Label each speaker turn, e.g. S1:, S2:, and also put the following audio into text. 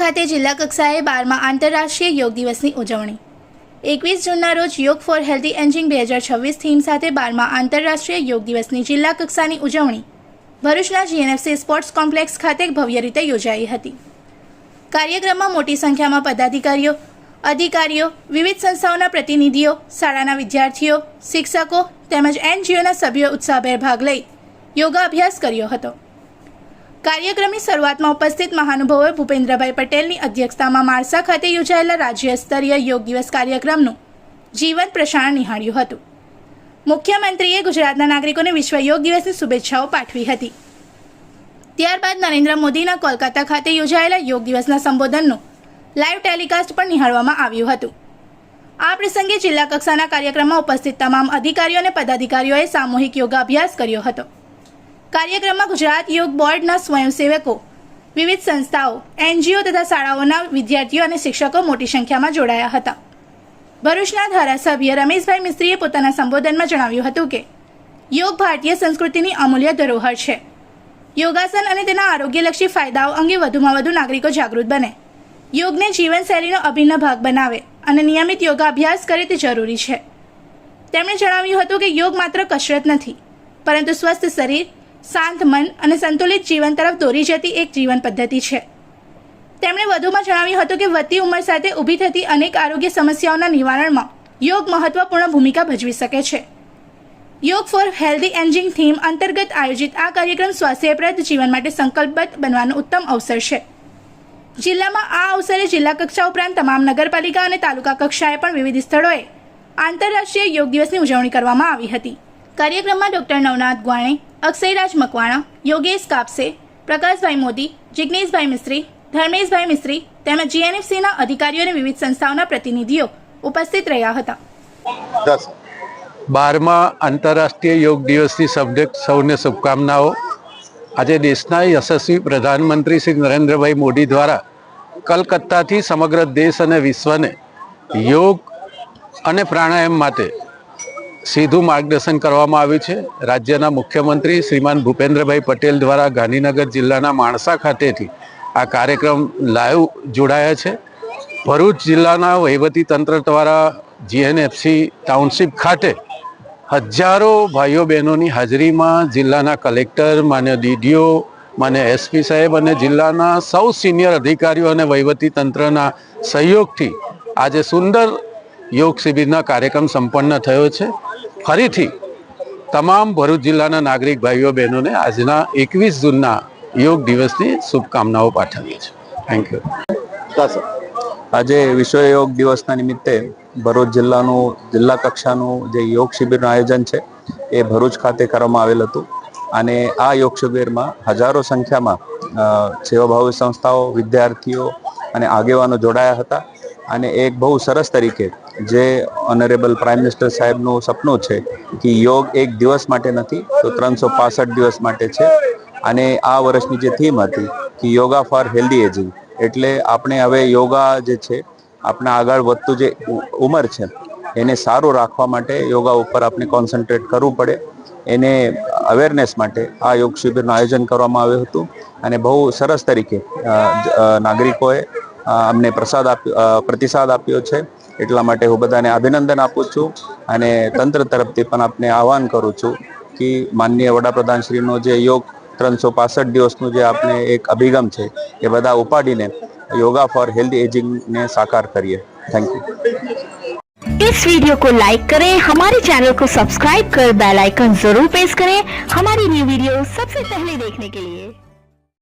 S1: ખાતે જિલ્લા કક્ષાએ 12મા આંતરરાષ્ટ્રીય યોગ દિવસની ઉજવણી 21 જૂનના રોજ યોગ ફોર હેલ્ધી એજિંગ 2026 થીમ સાથે 12મા આંતરરાષ્ટ્રીય યોગ દિવસની જિલ્લા કક્ષાની ઉજવણી ભરૂચના જીએનએફસી સ્પોર્ટ્સ કોમ્પ્લેક્સ ખાતે ભવ્ય રીતે યોજાઈ હતી। કાર્યક્રમમાં મોટી સંખ્યામાં પદાધિકારીઓ, અધિકારીઓ, વિવિધ સંસ્થાઓના પ્રતિનિધિઓ, શાળાના વિદ્યાર્થીઓ, શિક્ષકો તેમજ એનજીઓના સભ્યો ઉત્સાહભેર ભાગ લઈ યોગા અભ્યાસ કર્યો હતો। કાર્યક્રમની શરૂઆતમાં ઉપસ્થિત મહાનુભાવોએ ભૂપેન્દ્રભાઈ પટેલની અધ્યક્ષતામાં માણસા ખાતે યોજાયેલા રાજ્ય સ્તરીય યોગ દિવસ કાર્યક્રમનું જીવંત પ્રસારણ નિહાળ્યું હતું। મુખ્યમંત્રીએ ગુજરાતના નાગરિકોને વિશ્વ યોગ દિવસની શુભેચ્છાઓ પાઠવી હતી। ત્યારબાદ નરેન્દ્ર મોદીના કોલકાતા ખાતે યોજાયેલા યોગ દિવસના સંબોધનનું લાઈવ ટેલિકાસ્ટ પણ નિહાળવામાં આવ્યું હતું। આ પ્રસંગે જિલ્લા કક્ષાના કાર્યક્રમમાં ઉપસ્થિત તમામ અધિકારીઓ અને પદાધિકારીઓએ સામૂહિક યોગાભ્યાસ કર્યો હતો। કાર્યક્રમમાં ગુજરાત યોગ બોર્ડના સ્વયંસેવકો, વિવિધ સંસ્થાઓ, એનજીઓ તથા શાળાઓના વિદ્યાર્થીઓ અને શિક્ષકો મોટી સંખ્યામાં જોડાયા હતા। ભરૂચના ધારાસભ્ય રમેશભાઈ મિસ્ત્રીએ પોતાના સંબોધનમાં જણાવ્યું હતું કે યોગ ભારતીય સંસ્કૃતિની અમૂલ્ય ધરોહર છે। યોગાસન અને તેના આરોગ્યલક્ષી ફાયદાઓ અંગે વધુમાં વધુ નાગરિકો જાગૃત બને, યોગને જીવનશૈલીનો અભિન્ન ભાગ બનાવે અને નિયમિત યોગાભ્યાસ કરે તે જરૂરી છે। તેમણે જણાવ્યું હતું કે યોગ માત્ર કસરત નથી, પરંતુ સ્વસ્થ શરીર, શાંત મન અને સંતુલિત જીવન તરફ દોરી જતી એક જીવન પદ્ધતિ છે। તેમણે વધુમાં જણાવ્યું હતું કે વધતી ઉંમર સાથે ઊભી થતી અનેક આરોગ્ય સમસ્યાઓના નિવારણમાં યોગ મહત્વપૂર્ણ ભૂમિકા ભજવી શકે છે। યોગ ફોર હેલ્ધી એજિંગ થીમ અંતર્ગત આયોજિત આ કાર્યક્રમ સ્વાસ્થ્યપ્રદ જીવન માટે સંકલ્પબદ્ધ બનવાનો ઉત્તમ અવસર છે। જિલ્લામાં આ અવસરે જિલ્લા કક્ષા ઉપરાંત તમામ નગરપાલિકા અને તાલુકા કક્ષાએ પણ વિવિધ સ્થળોએ આંતરરાષ્ટ્રીય યોગ દિવસની ઉજવણી કરવામાં આવી હતી। કાર્યક્રમમાં ડોક્ટર નવનાથ ગ્વાણે, અક્ષયરાજ મકવાણા, યોગેશ કાપસે, પ્રકાશભાઈ મોદી, જિગ્નેશભાઈ મિસ્ત્રી, ધર્મેશભાઈ મિસ્ત્રી તેમજ જીએનએફસીના અધિકારીઓ અને વિવિધ સંસ્થાઓના પ્રતિનિધિઓ ઉપસ્થિત રહ્યા હતા।
S2: 12મા આંતરરાષ્ટ્રીય યોગ દિવસની સૌને શુભકામનાઓ। આજે દેશના યશસ્વી પ્રધાનમંત્રી શ્રી નરેન્દ્રભાઈ મોદી દ્વારા કલકત્તાથી સમગ્ર દેશ અને વિશ્વને યોગ અને પ્રાણાયામ માટે સીધું માર્ગદર્શન કરવામાં આવ્યું છે। રાજ્યના મુખ્યમંત્રી શ્રીમાન ભૂપેન્દ્રભાઈ પટેલ દ્વારા ગાંધીનગર જિલ્લાના માણસા ખાતેથી આ કાર્યક્રમ લાઈવ જોડાયા છે। ભરૂચ જિલ્લાના વહીવટી તંત્ર દ્વારા જીએનએફસી ટાઉનશીપ ખાતે હજારો ભાઈઓ બહેનોની હાજરીમાં જિલ્લાના કલેક્ટર, માન્ય ડીડીઓ, માન્ય એસપી સાહેબ અને જિલ્લાના સૌ સિનિયર અધિકારીઓ અને વહીવટી તંત્રના સહયોગથી આજે સુંદર યોગ શિબિરના કાર્યક્રમ સંપન્ન થયો છે। ફરીથી તમામ ભરૂચ જિલ્લાના નાગરિક ભાઈઓ બહેનોને આજના 21 જૂનના યોગ દિવસની શુભકામનાઓ પાઠવીએ છીએ। Thank you.
S3: આજે વિશ્વ યોગ દિવસના નિમિત્તે ભરૂચ જિલ્લાનું જિલ્લા કક્ષાનું જે યોગ શિબિરનું આયોજન છે એ ભરૂચ ખાતે કરવામાં આવેલ હતું અને આ યોગ શિબિરમાં હજારો સંખ્યામાં સેવાભાવી સંસ્થાઓ, વિદ્યાર્થીઓ અને આગેવાનો જોડાયા હતા અને એક બહુ સરસ તરીકે જે ઓનરેબલ પ્રાઇમ મિનિસ્ટર સાહેબનું સપનું છે કે યોગ એક દિવસ માટે નથી તો 365 દિવસ માટે છે અને આ વર્ષની જે થીમ હતી કે યોગા ફોર હેલ્ધી એજિંગ એટલે આપણે હવે યોગા જે છે આપણા આગળ વધતું જે ઉંમર છે એને સારું રાખવા માટે યોગા ઉપર આપણે કોન્સન્ટ્રેટ કરવું પડે, એને અવેરનેસ માટે આ યોગ શિબિરનું આયોજન કરવામાં આવ્યું હતું અને બહુ સરસ તરીકે નાગરિકોએ અમને પ્રતિસાદ આપ્યો છે। એટલા માટે હું બધાને અભિનંદન આપું છું અને તંત્ર તરફથી પણ આપને આહવાન કરું છું કે માનનીય વડાપ્રધાન શ્રીનો જે યોગ 365 દિવસનું જે આપણે એક અભિગમ છે એ બધા ઉપાડીને योगा फॉर हेल्दी एजिंग ने साकार करिए। Thank you.
S4: इस वीडियो को लाइक करें, हमारे चैनल को सब्सक्राइब कर बेल आइकन जरूर प्रेस करें हमारी न्यू वीडियो सबसे पहले देखने के लिए।